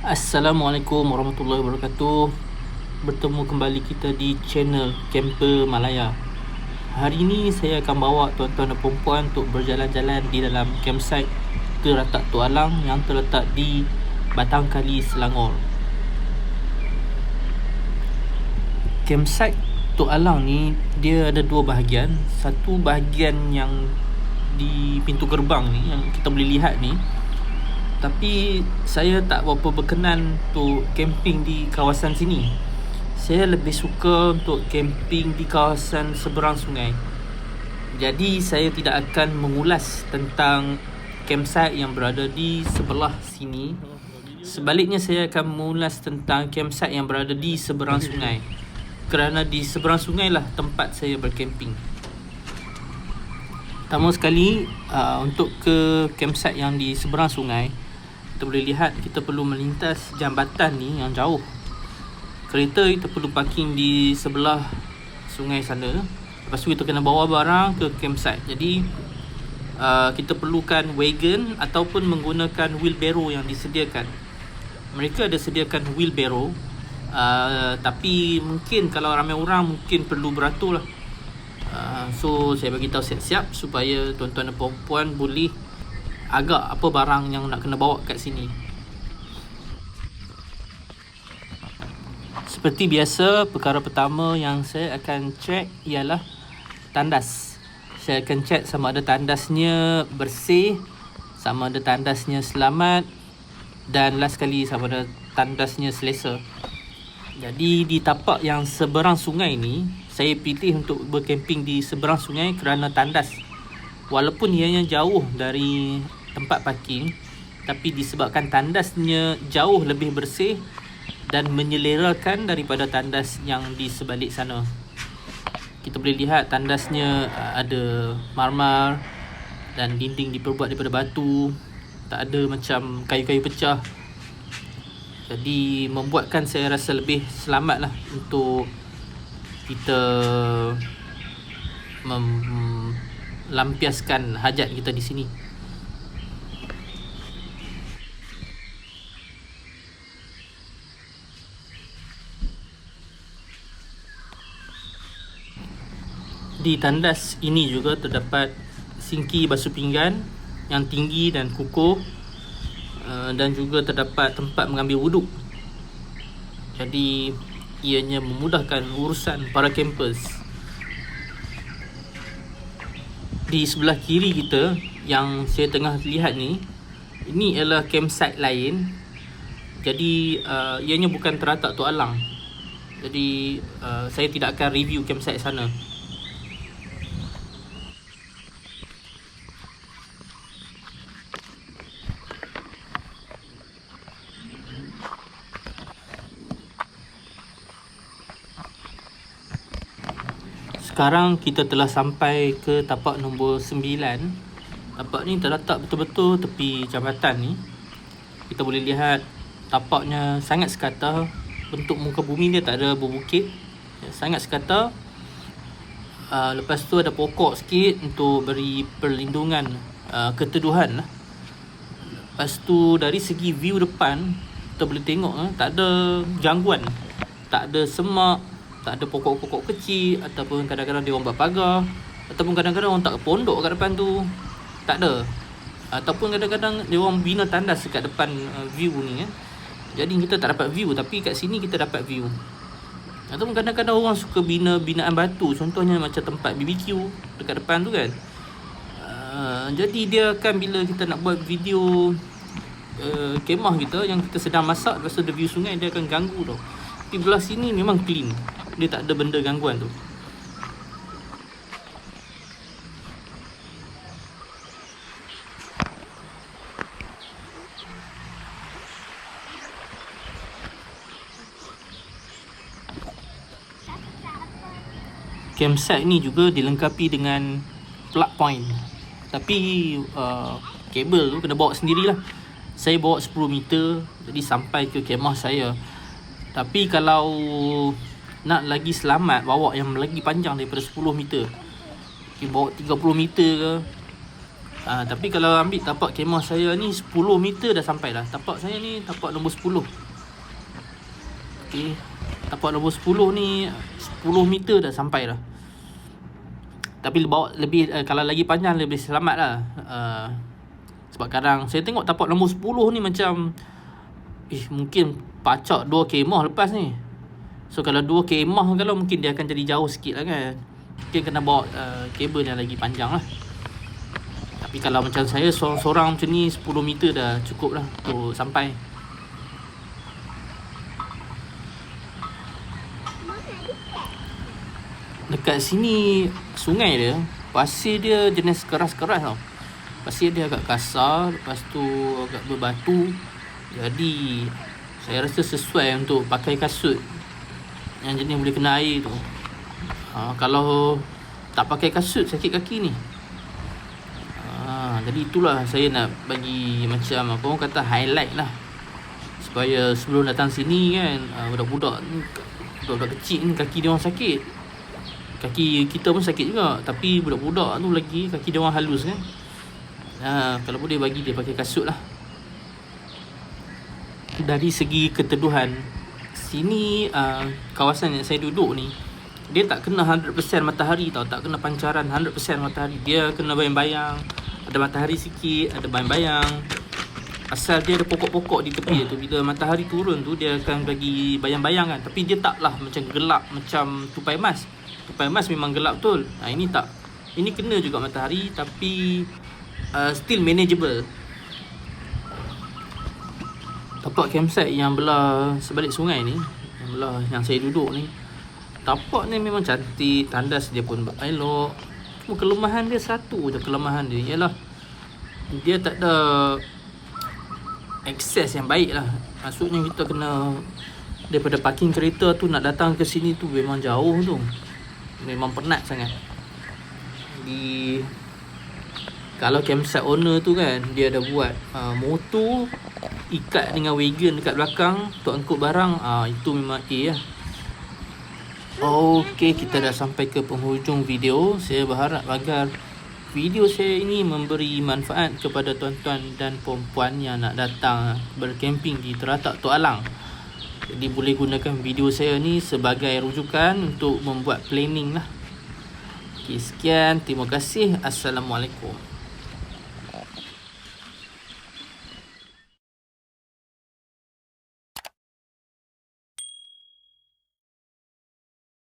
Assalamualaikum warahmatullahi wabarakatuh. Bertemu kembali kita di channel Camper Malaya. Hari ini saya akan bawa tuan-tuan dan puan untuk berjalan-jalan di dalam campsite Teratak Tok Alang yang terletak di Batang Kali, Selangor. Campsite Tok Alang ni dia ada dua bahagian. Satu bahagian yang di pintu gerbang ni yang kita boleh lihat ni, tapi saya tak berapa berkenan untuk camping di kawasan sini. Saya lebih suka untuk camping di kawasan seberang sungai. Jadi saya tidak akan mengulas tentang campsite yang berada di sebelah sini. Sebaliknya saya akan mengulas tentang campsite yang berada di seberang sungai. Kerana di seberang sungai lah tempat saya bercamping. Pertama sekali, untuk ke campsite yang di seberang sungai, kita boleh lihat kita perlu melintas jambatan ni yang jauh. Kereta kita perlu parking di sebelah sungai sana. Lepas tu kita kena bawa barang ke campsite. Jadi kita perlukan wagon ataupun menggunakan wheelbarrow yang disediakan. Mereka ada sediakan wheelbarrow, tapi mungkin kalau ramai orang mungkin perlu beratur lah. So saya bagi tahu siap-siap supaya tuan-tuan dan puan-puan boleh agak apa barang yang nak kena bawa kat sini. Seperti biasa, perkara pertama yang saya akan check ialah tandas. Saya akan check sama ada tandasnya bersih, sama ada tandasnya selamat, dan last sekali sama ada tandasnya selesa. Jadi di tapak yang seberang sungai ni, saya pilih untuk bercamping di seberang sungai kerana tandas. Walaupun ianya jauh dari tempat parking, tapi disebabkan tandasnya jauh lebih bersih dan menyelerakan daripada tandas yang di sebalik sana. Kita boleh lihat tandasnya ada marmar dan dinding diperbuat daripada batu. Tak ada macam kayu-kayu pecah. Jadi membuatkan saya rasa lebih selamat lah untuk kita melampiaskan hajat kita di sini. Di tandas ini juga terdapat sinki basuh pinggan yang tinggi dan kukuh, dan juga terdapat tempat mengambil wuduk. Jadi ianya memudahkan urusan para campers. Di sebelah kiri kita yang saya tengah lihat ni, ini ialah campsite lain. Jadi ianya bukan Teratak Tok Alang. Jadi saya tidak akan review campsite sana. Sekarang kita telah sampai ke tapak nombor 9. Tapak ni terletak betul-betul tepi jambatan ni. Kita boleh lihat tapaknya sangat sekata. Bentuk muka bumi dia tak ada berbukit, sangat sekata. Lepas tu ada pokok sikit untuk beri perlindungan, keteduhan lah. Lepas tu dari segi view depan, kita boleh tengok tak ada gangguan. Tak ada semak, tak ada pokok-pokok kecil, ataupun kadang-kadang dia orang buat pagar, ataupun kadang-kadang orang tak pondok kat depan tu. Tak ada. Ataupun kadang-kadang dia orang bina tandas dekat depan view ni. Jadi kita tak dapat view, tapi kat sini kita dapat view. Ataupun kadang-kadang orang suka bina binaan batu, contohnya macam tempat BBQ dekat depan tu kan. Jadi dia akan bila kita nak buat video kemah kita yang kita sedang masak, lepas tu ada view sungai, dia akan ganggu tau. Tapi belah sini memang clean, dia tak ada benda gangguan tu. Campsite ni juga dilengkapi dengan plug point. Tapi kabel tu kena bawa sendirilah. Saya bawa 10 meter, jadi sampai ke kemah saya. Tapi kalau nak lagi selamat, bawa yang lagi panjang daripada 10 meter. Okay, bawa 30 meter ke, Tapi kalau ambil tapak kemah saya ni 10 meter dah sampai dah. Tapak saya ni tapak nombor 10. Okey, tapak nombor 10 ni 10 meter dah sampai dah. Tapi bawa lebih kalau lagi panjang lebih selamat lah. Sebab kadang saya tengok tapak nombor 10 ni macam mungkin pacak 2 kemah lepas ni. So kalau 2 kemah kalau mungkin dia akan jadi jauh sikit lah kan. Mungkin kena bawa kabel yang lagi panjang lah. Tapi kalau macam saya seorang macam ni 10 meter dah cukup lah untuk sampai. Dekat sini sungai dia, pasir dia jenis keras-keras tau. Pasir dia agak kasar, lepas tu agak berbatu. Jadi saya rasa sesuai untuk pakai kasut yang jenis boleh kena air tu. Kalau tak pakai kasut sakit kaki ni. Jadi itulah saya nak bagi macam apa orang kata highlight lah, supaya sebelum datang sini kan, budak-budak kecil ni kaki dia orang sakit. Kaki kita pun sakit juga, tapi budak-budak tu lagi kaki dia orang halus kan. Kalau boleh bagi dia pakai kasut lah. Dari segi keteduhan, sini kawasan yang saya duduk ni, dia tak kena 100% matahari tau. Tak kena pancaran 100% matahari. Dia kena bayang-bayang, ada matahari sikit, ada bayang-bayang. Asal dia ada pokok-pokok di tepi tu, bila matahari turun tu dia akan bagi bayang-bayang kan. Tapi dia taklah macam gelap macam tupai emas. Tupai emas memang gelap betul. Ini tak. Ini kena juga matahari tapi still manageable. Tapak campsite yang belah sebalik sungai ni, yang belah yang saya duduk ni, tapak ni memang cantik, tandas dia pun elok. Cuma kelemahan dia satu je, kelemahan dia ialah dia tak ada akses yang baik lah. Maksudnya kita kena daripada parking kereta tu nak datang ke sini tu memang jauh tu, memang penat sangat. Kalau campsite owner tu kan, dia ada buat motor ikat dengan wagon dekat belakang untuk angkut barang. Itu memang lah. Okey, kita dah sampai ke penghujung video. Saya berharap agar video saya ini memberi manfaat kepada tuan-tuan dan puan-puan yang nak datang berkemping di Teratak Tok Alang. Jadi boleh gunakan video saya ni sebagai rujukan untuk membuat planning lah. Okey, sekian. Terima kasih. Assalamualaikum.